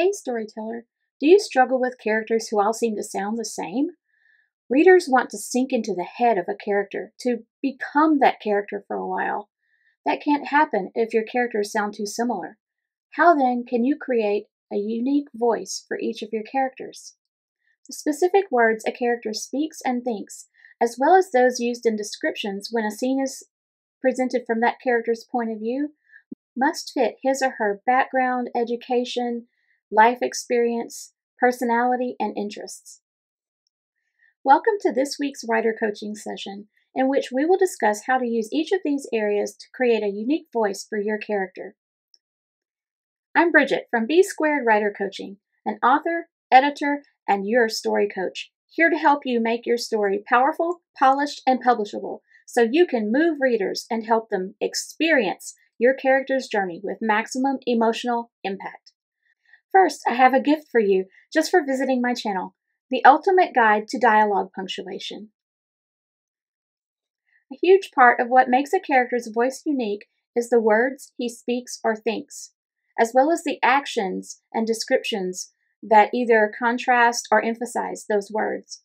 Hey storyteller, do you struggle with characters who all seem to sound the same? Readers want to sink into the head of a character, to become that character for a while. That can't happen if your characters sound too similar. How then can you create a unique voice for each of your characters? The specific words a character speaks and thinks, as well as those used in descriptions when a scene is presented from that character's point of view, must fit his or her background, education, life experience, personality, and interests. Welcome to this week's writer coaching session, in which we will discuss how to use each of these areas to create a unique voice for your character. I'm Bridget from B Squared Writer Coaching, an author, editor, and your story coach, here to help you make your story powerful, polished, and publishable so you can move readers and help them experience your character's journey with maximum emotional impact. First, I have a gift for you just for visiting my channel, the ultimate guide to dialogue punctuation. A huge part of what makes a character's voice unique is the words he speaks or thinks, as well as the actions and descriptions that either contrast or emphasize those words.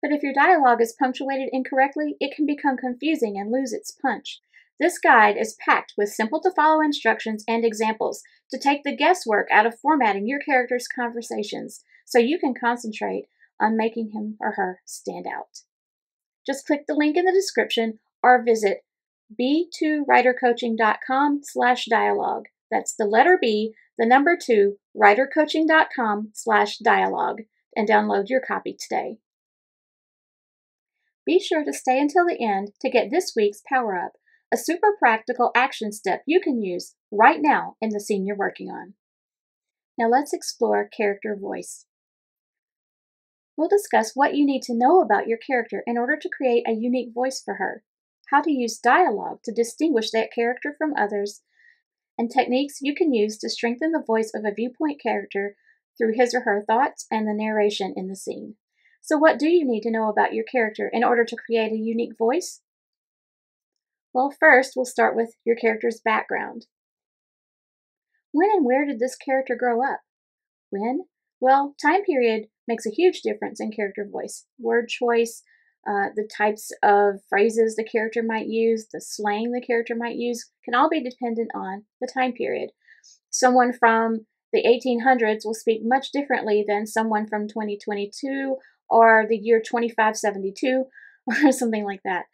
But if your dialogue is punctuated incorrectly, it can become confusing and lose its punch. This guide is packed with simple-to-follow instructions and examples to take the guesswork out of formatting your character's conversations so you can concentrate on making him or her stand out. Just click the link in the description or visit b2writercoaching.com/dialogue. That's the letter B, the number 2, writercoaching.com/dialogue, and download your copy today. Be sure to stay until the end to get this week's Power Up, a super practical action step you can use right now in the scene you're working on. Now let's explore character voice. We'll discuss what you need to know about your character in order to create a unique voice for her, how to use dialogue to distinguish that character from others, and techniques you can use to strengthen the voice of a viewpoint character through his or her thoughts and the narration in the scene. So what do you need to know about your character in order to create a unique voice? Well, first we'll start with your character's background. When and where did this character grow up? When? Well, time period makes a huge difference in character voice. Word choice, the types of phrases the character might use, the slang the character might use, can all be dependent on the time period. Someone from the 1800s will speak much differently than someone from 2022 or the year 2572 or something like that.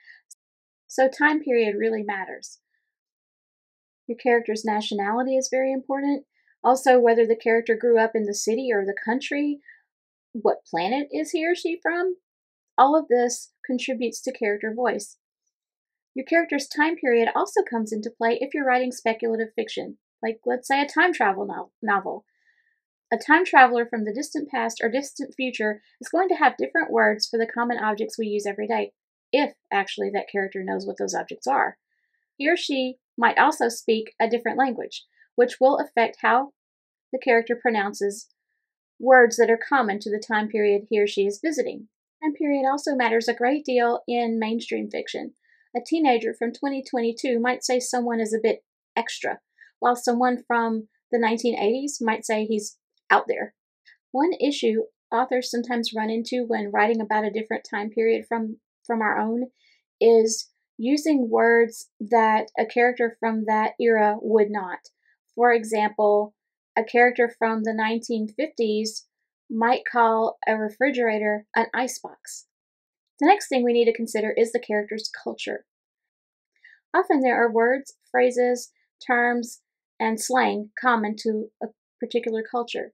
So time period really matters. Your character's nationality is very important. Also, whether the character grew up in the city or the country, what planet is he or she from? All of this contributes to character voice. Your character's time period also comes into play if you're writing speculative fiction, like let's say a time travel novel. A time traveler from the distant past or distant future is going to have different words for the common objects we use every day, if actually that character knows what those objects are. He or she might also speak a different language, which will affect how the character pronounces words that are common to the time period he or she is visiting. Time period also matters a great deal in mainstream fiction. A teenager from 2022 might say someone is a bit extra, while someone from the 1980s might say he's out there. One issue authors sometimes run into when writing about a different time period from our own is using words that a character from that era would not. For example, a character from the 1950s might call a refrigerator an icebox. The next thing we need to consider is the character's culture. Often there are words, phrases, terms, and slang common to a particular culture.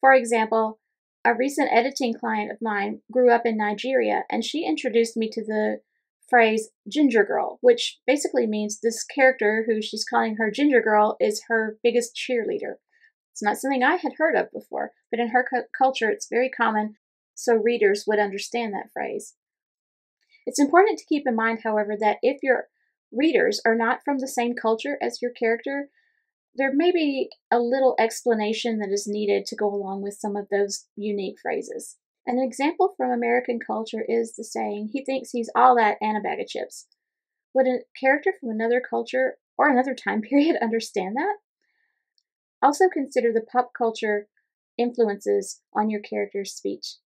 For example, a recent editing client of mine grew up in Nigeria, and she introduced me to the phrase ginger girl, which basically means this character who she's calling her ginger girl is her biggest cheerleader. It's not something I had heard of before, but in her culture it's very common, so readers would understand that phrase. It's important to keep in mind, however, that if your readers are not from the same culture as your character, there may be a little explanation that is needed to go along with some of those unique phrases. An example from American culture is the saying, "He thinks he's all that and a bag of chips." Would a character from another culture or another time period understand that? Also consider the pop culture influences on your character's speech.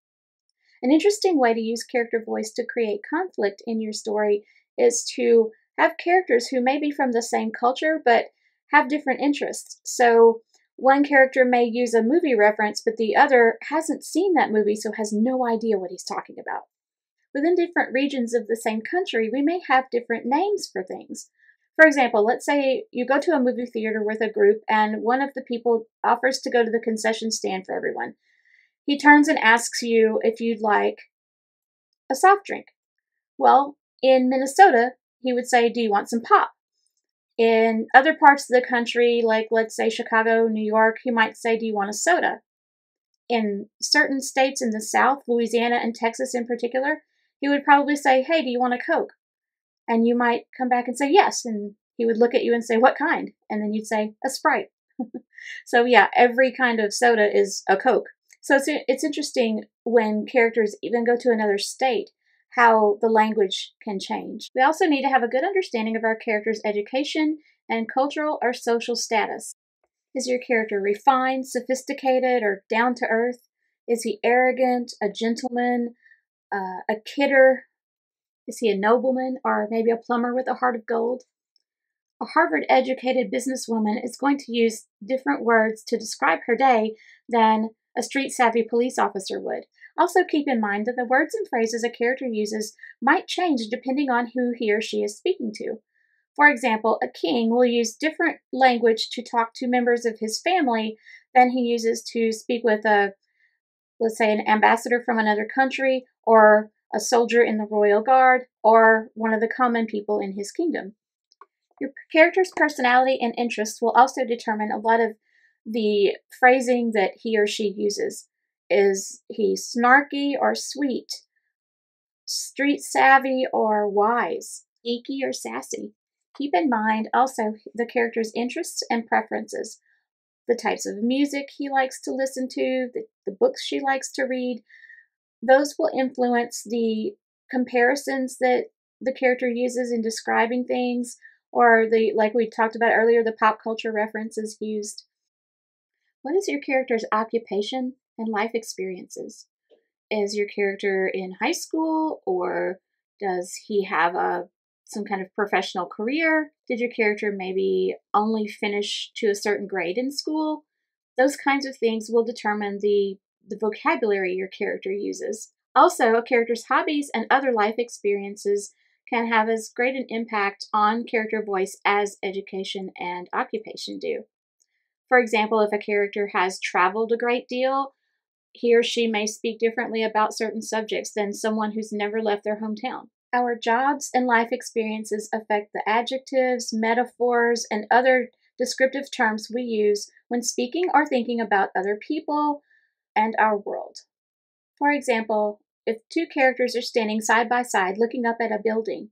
An interesting way to use character voice to create conflict in your story is to have characters who may be from the same culture but have different interests. So one character may use a movie reference, but the other hasn't seen that movie, so has no idea what he's talking about. Within different regions of the same country, we may have different names for things. For example, let's say you go to a movie theater with a group and one of the people offers to go to the concession stand for everyone. He turns and asks you if you'd like a soft drink. Well, in Minnesota, he would say, "Do you want some pop?" In other parts of the country, like let's say Chicago, New York, he might say, "Do you want a soda?" In certain states in the South, Louisiana and Texas in particular, he would probably say, "Hey, do you want a Coke?" And you might come back and say, "Yes." And he would look at you and say, "What kind?" And then you'd say, "A Sprite." So, yeah, every kind of soda is a Coke. So it's interesting when characters even go to another state, how the language can change. We also need to have a good understanding of our character's education and cultural or social status. Is your character refined, sophisticated, or down to earth? Is he arrogant, a gentleman, a kidder? Is he a nobleman, or maybe a plumber with a heart of gold? A Harvard-educated businesswoman is going to use different words to describe her day than a street-savvy police officer would. Also keep in mind that the words and phrases a character uses might change depending on who he or she is speaking to. For example, a king will use different language to talk to members of his family than he uses to speak with let's say, an ambassador from another country, or a soldier in the royal guard, or one of the common people in his kingdom. Your character's personality and interests will also determine a lot of the phrasing that he or she uses. Is he snarky or sweet? Street savvy or wise? Geeky or sassy? Keep in mind also the character's interests and preferences, the types of music he likes to listen to, the books she likes to read. Those will influence the comparisons that the character uses in describing things, or like we talked about earlier, the pop culture references used. What is your character's occupation and life experiences? Is your character in high school, or does he have some kind of professional career? Did your character maybe only finish to a certain grade in school? Those kinds of things will determine the vocabulary your character uses. Also, a character's hobbies and other life experiences can have as great an impact on character voice as education and occupation do. For example, if a character has traveled a great deal, he or she may speak differently about certain subjects than someone who's never left their hometown. Our jobs and life experiences affect the adjectives, metaphors, and other descriptive terms we use when speaking or thinking about other people and our world. For example, if two characters are standing side by side looking up at a building,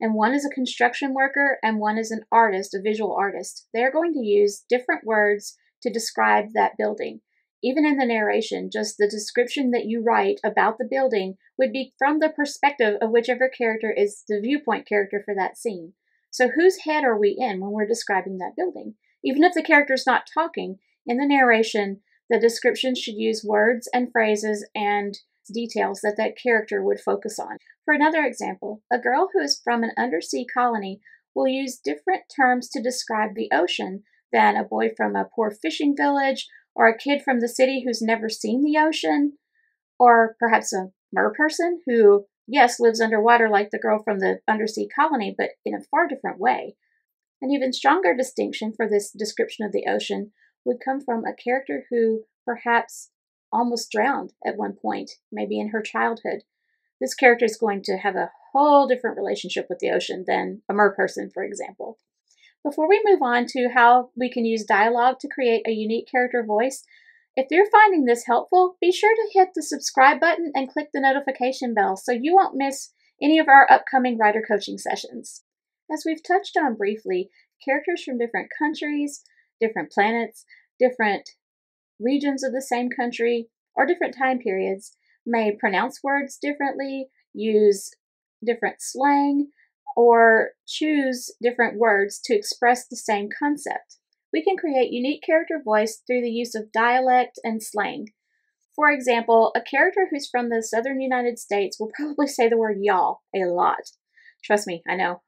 and one is a construction worker and one is an artist, a visual artist, they're going to use different words to describe that building. Even in the narration, just the description that you write about the building would be from the perspective of whichever character is the viewpoint character for that scene. So whose head are we in when we're describing that building? Even if the character's not talking, in the narration, the description should use words and phrases and details that that character would focus on. For another example, a girl who is from an undersea colony will use different terms to describe the ocean than a boy from a poor fishing village, or a kid from the city who's never seen the ocean, or perhaps a merperson who, yes, lives underwater like the girl from the undersea colony, but in a far different way. An even stronger distinction for this description of the ocean would come from a character who perhaps almost drowned at one point, maybe in her childhood. This character is going to have a whole different relationship with the ocean than a merperson, for example. Before we move on to how we can use dialogue to create a unique character voice, if you're finding this helpful, be sure to hit the subscribe button and click the notification bell so you won't miss any of our upcoming writer coaching sessions. As we've touched on briefly, characters from different countries, different planets, different regions of the same country, or different time periods may pronounce words differently, use different slang, or choose different words to express the same concept. We can create unique character voice through the use of dialect and slang. For example, a character who's from the southern United States will probably say the word y'all a lot. Trust me, I know.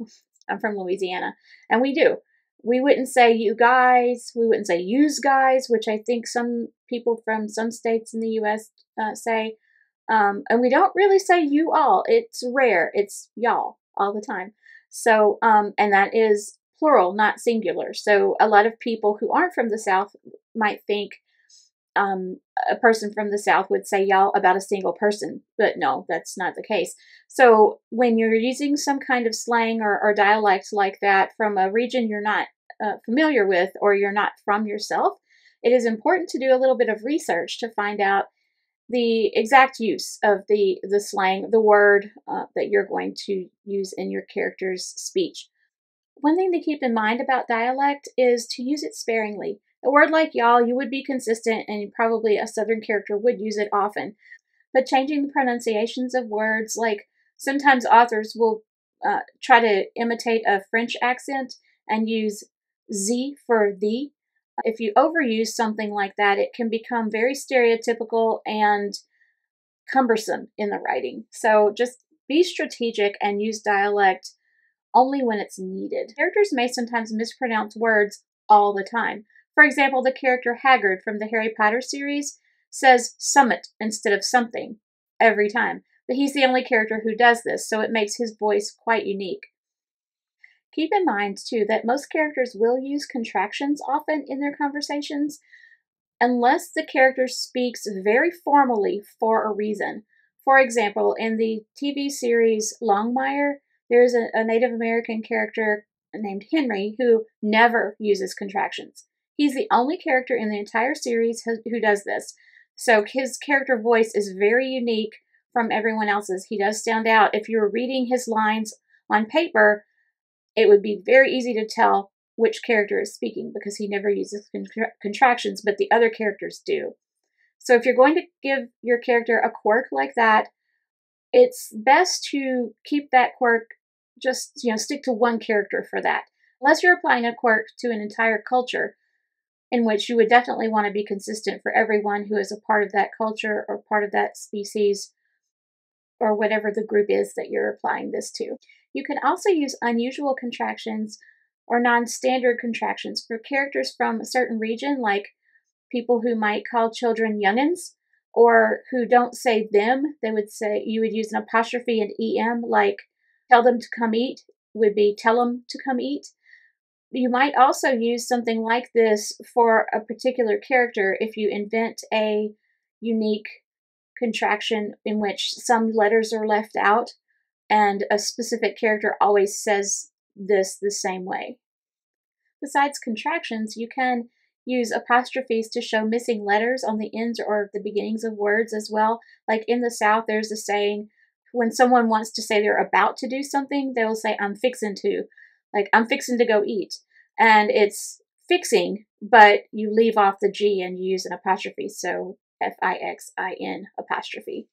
I'm from Louisiana, and we do. We wouldn't say you guys, we wouldn't say yous guys, which I think some people from some states in the US say. And we don't really say you all. It's rare. It's y'all all the time. So, and that is plural, not singular. So a lot of people who aren't from the South might think a person from the South would say y'all about a single person, but no, that's not the case. So when you're using some kind of slang or dialect like that from a region you're not familiar with or you're not from yourself, it is important to do a little bit of research to find out the exact use of the slang, the word that you're going to use in your character's speech. One thing to keep in mind about dialect is to use it sparingly. A word like y'all, you would be consistent and probably a Southern character would use it often. But changing the pronunciations of words, like sometimes authors will try to imitate a French accent and use Z for the. If you overuse something like that, it can become very stereotypical and cumbersome in the writing. So just be strategic and use dialect only when it's needed. Characters may sometimes mispronounce words all the time. For example, the character Hagrid from the Harry Potter series says summit instead of something every time. But he's the only character who does this, so it makes his voice quite unique. Keep in mind, too, that most characters will use contractions often in their conversations, unless the character speaks very formally for a reason. For example, in the TV series Longmire, there's a Native American character named Henry who never uses contractions. He's the only character in the entire series who does this. So his character voice is very unique from everyone else's. He does stand out. If you were reading his lines on paper, it would be very easy to tell which character is speaking because he never uses contractions, but the other characters do. So if you're going to give your character a quirk like that, it's best to keep that quirk, just stick to one character for that. Unless you're applying a quirk to an entire culture, in which you would definitely want to be consistent for everyone who is a part of that culture or part of that species or whatever the group is that you're applying this to. You can also use unusual contractions or non-standard contractions for characters from a certain region, like people who might call children youngins, or who don't say them. You would use an apostrophe and em, like tell them to come eat would be tell them to come eat. You might also use something like this for a particular character if you invent a unique contraction in which some letters are left out and a specific character always says this the same way. Besides contractions, you can use apostrophes to show missing letters on the ends or the beginnings of words as well. Like in the South, there's a saying, when someone wants to say they're about to do something, they'll say, I'm fixin' to. Like, I'm fixin' to go eat. And it's fixing, but you leave off the G and you use an apostrophe. So Fixin apostrophe.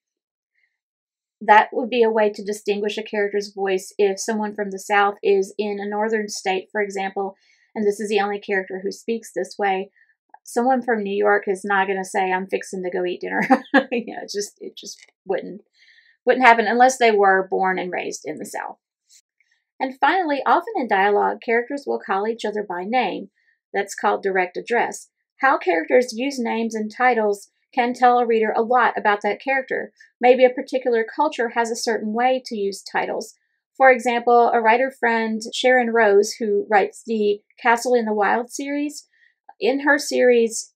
That would be a way to distinguish a character's voice if someone from the South is in a northern state, for example, and this is the only character who speaks this way. Someone from New York is not going to say, I'm fixing to go eat dinner. It just wouldn't happen unless they were born and raised in the South. And finally, often in dialogue, characters will call each other by name. That's called direct address. How characters use names and titles can tell a reader a lot about that character. Maybe a particular culture has a certain way to use titles. For example, a writer friend, Sharon Rose, who writes the Castle in the Wild series, in her series,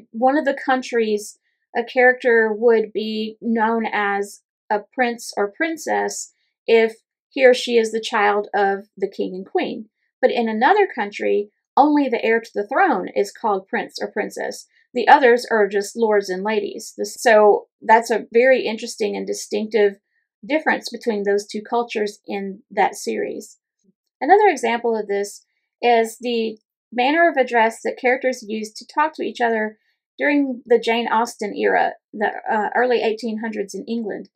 one of the countries, a character would be known as a prince or princess if he or she is the child of the king and queen. But in another country, only the heir to the throne is called prince or princess. The others are just lords and ladies. So that's a very interesting and distinctive difference between those two cultures in that series. Another example of this is the manner of address that characters used to talk to each other during the Jane Austen era, the early 1800s in England.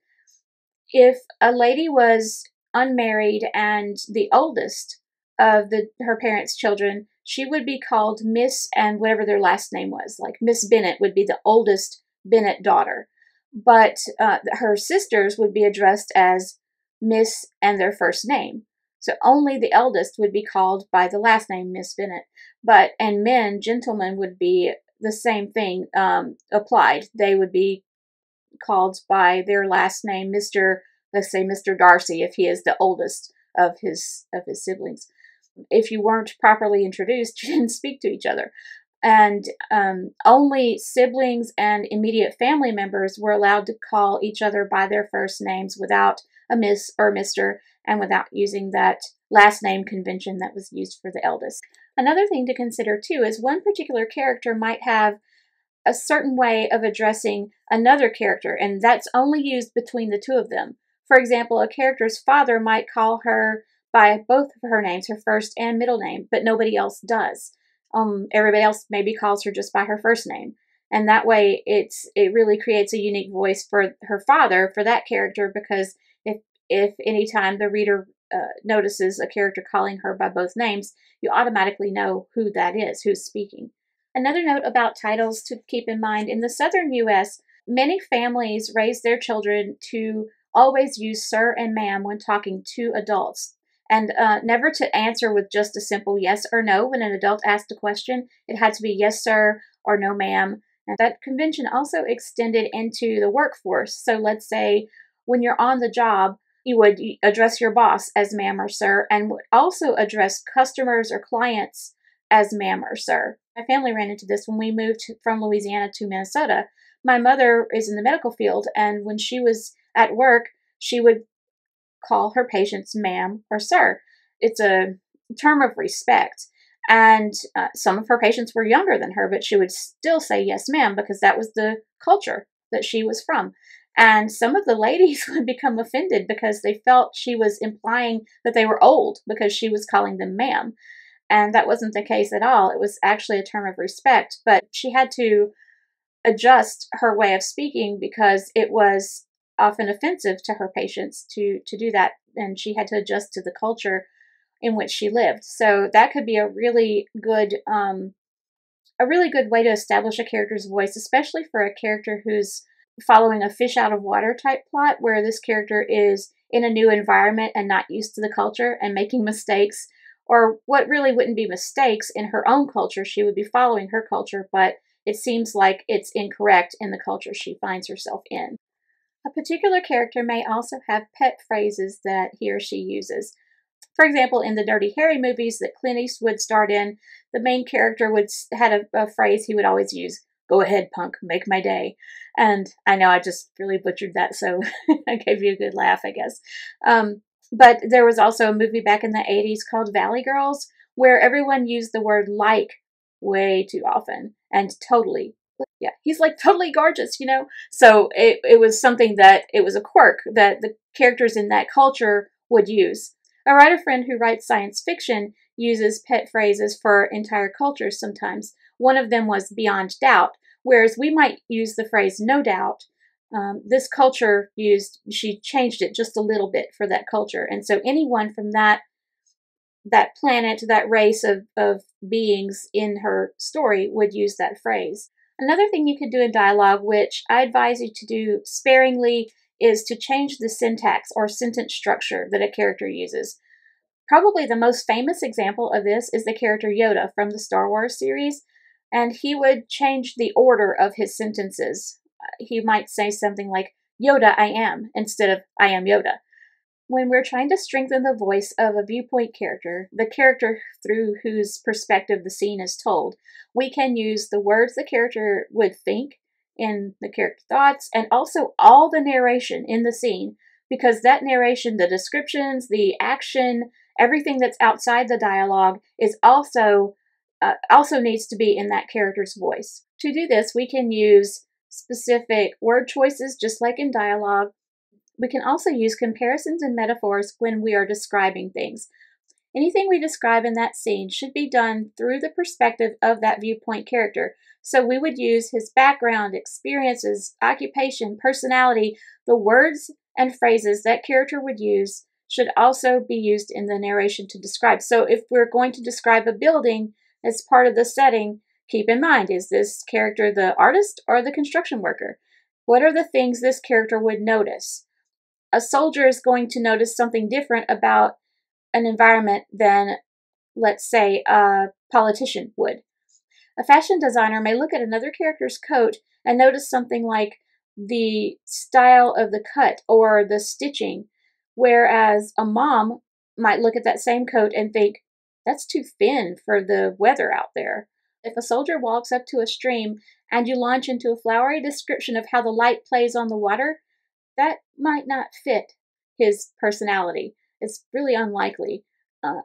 If a lady was unmarried and the oldest of her parents' children, she would be called Miss and whatever their last name was. Like Miss Bennett would be the oldest Bennett daughter. But her sisters would be addressed as Miss and their first name. So only the eldest would be called by the last name, Miss Bennett. And men, gentlemen, would be the same thing applied. They would be called by their last name, Mr. Let's say Mr. Darcy, if he is the oldest of his siblings. If you weren't properly introduced, you didn't speak to each other. And only siblings and immediate family members were allowed to call each other by their first names without a Miss or Mr. and without using that last name convention that was used for the eldest. Another thing to consider too is one particular character might have a certain way of addressing another character, and that's only used between the two of them. For example, a character's father might call her by both of her names, her first and middle name, but nobody else does. Everybody else maybe calls her just by her first name. And that way it really creates a unique voice for her father, for that character, because if anytime the reader notices a character calling her by both names, you automatically know who that is, who's speaking. Another note about titles to keep in mind, in the southern U.S., many families raise their children to always use sir and ma'am when talking to adults, and never to answer with just a simple yes or no. When an adult asked a question, it had to be yes, sir, or no, ma'am. And that convention also extended into the workforce. So let's say when you're on the job, you would address your boss as ma'am or sir, and would also address customers or clients as ma'am or sir. My family ran into this when we moved from Louisiana to Minnesota. My mother is in the medical field, and when she was at work, she would call her patients ma'am or sir. It's a term of respect. And some of her patients were younger than her, but she would still say yes, ma'am, because that was the culture that she was from. And some of the ladies would become offended because they felt she was implying that they were old because she was calling them ma'am. And that wasn't the case at all. It was actually a term of respect, but she had to adjust her way of speaking because it was often offensive to her patients to do that, and she had to adjust to the culture in which she lived. So that could be a really good way to establish a character's voice, especially for a character who's following a fish out of water type plot, where this character is in a new environment and not used to the culture and making mistakes, or what really wouldn't be mistakes in her own culture. She would be following her culture, but it seems like it's incorrect in the culture she finds herself in. A particular character may also have pet phrases that he or she uses. For example, in the Dirty Harry movies that Clint Eastwood starred in, the main character had a phrase he would always use: "Go ahead, punk, make my day." And I know I just really butchered that, so I gave you a good laugh, I guess. But there was also a movie back in the 80s called Valley Girls, where everyone used the word like way too often, and totally. Yeah, he's like totally gorgeous, you know? So it was something that, it was a quirk that the characters in that culture would use. A writer friend who writes science fiction uses pet phrases for entire cultures sometimes. One of them was beyond doubt, whereas we might use the phrase no doubt. This culture she changed it just a little bit for that culture. And so anyone from that planet, that race of beings in her story would use that phrase. Another thing you could do in dialogue, which I advise you to do sparingly, is to change the syntax or sentence structure that a character uses. Probably the most famous example of this is the character Yoda from the Star Wars series, and he would change the order of his sentences. He might say something like, "Yoda, I am," instead of "I am Yoda." When we're trying to strengthen the voice of a viewpoint character, the character through whose perspective the scene is told, we can use the words the character would think in the character thoughts, and also all the narration in the scene, because that narration, the descriptions, the action, everything that's outside the dialogue is also needs to be in that character's voice. To do this, we can use specific word choices, just like in dialogue. We can also use comparisons and metaphors when we are describing things. Anything we describe in that scene should be done through the perspective of that viewpoint character. So we would use his background, experiences, occupation, personality. The words and phrases that character would use should also be used in the narration to describe. So if we're going to describe a building As part of the setting, keep in mind, is this character the artist or the construction worker? What are the things this character would notice? A soldier is going to notice something different about an environment than, let's say, a politician would. A fashion designer may look at another character's coat and notice something like the style of the cut or the stitching, whereas a mom might look at that same coat and think, that's too thin for the weather out there. If a soldier walks up to a stream and you launch into a flowery description of how the light plays on the water, that might not fit his personality. It's really unlikely.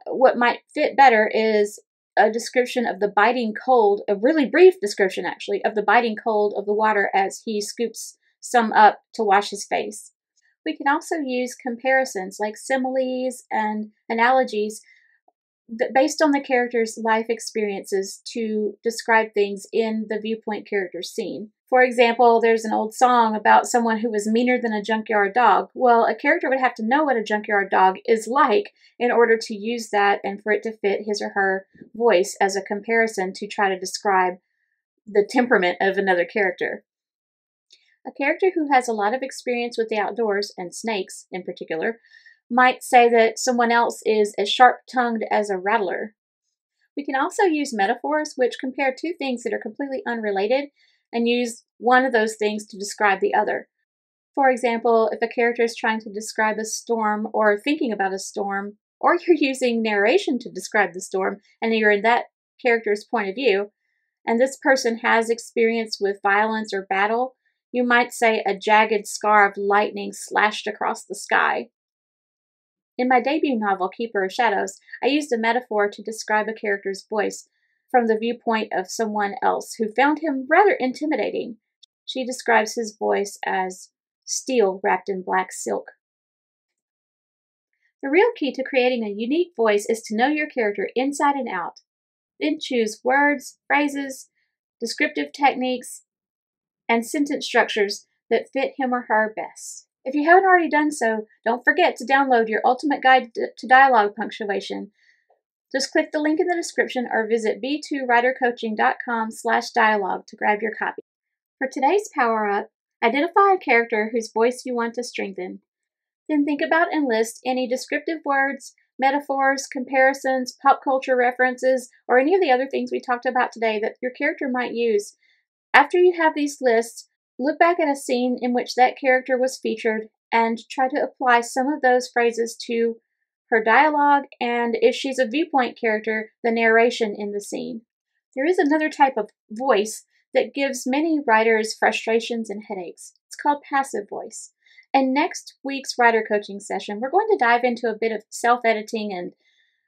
What might fit better is a description of the biting cold, a really brief description actually, of the biting cold of the water as he scoops some up to wash his face. We can also use comparisons like similes and analogies based on the character's life experiences to describe things in the viewpoint character's scene. For example, there's an old song about someone who was meaner than a junkyard dog. Well, a character would have to know what a junkyard dog is like in order to use that and for it to fit his or her voice as a comparison to try to describe the temperament of another character. A character who has a lot of experience with the outdoors, and snakes in particular, might say that someone else is as sharp-tongued as a rattler. We can also use metaphors which compare two things that are completely unrelated and use one of those things to describe the other. For example, if a character is trying to describe a storm or thinking about a storm, or you're using narration to describe the storm and you're in that character's point of view, and this person has experience with violence or battle, you might say a jagged scar of lightning slashed across the sky. In my debut novel, Keeper of Shadows, I used a metaphor to describe a character's voice from the viewpoint of someone else who found him rather intimidating. She describes his voice as steel wrapped in black silk. The real key to creating a unique voice is to know your character inside and out. Then choose words, phrases, descriptive techniques, and sentence structures that fit him or her best. If you haven't already done so, don't forget to download your Ultimate Guide to Dialogue Punctuation. Just click the link in the description or visit b2writercoaching.com/dialogue to grab your copy. For today's power-up, identify a character whose voice you want to strengthen. Then think about and list any descriptive words, metaphors, comparisons, pop culture references, or any of the other things we talked about today that your character might use. After you have these lists, look back at a scene in which that character was featured and try to apply some of those phrases to her dialogue, and if she's a viewpoint character, the narration in the scene. There is another type of voice that gives many writers frustrations and headaches. It's called passive voice. In next week's writer coaching session, we're going to dive into a bit of self-editing and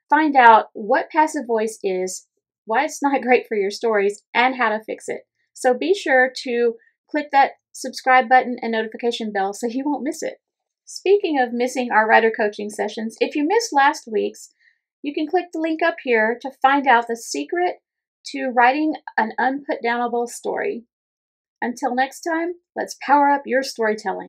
find out what passive voice is, why it's not great for your stories, and how to fix it. So be sure to click that subscribe button and notification bell so you won't miss it. Speaking of missing our writer coaching sessions, if you missed last week's, you can click the link up here to find out the secret to writing an unputdownable story. Until next time, let's power up your storytelling.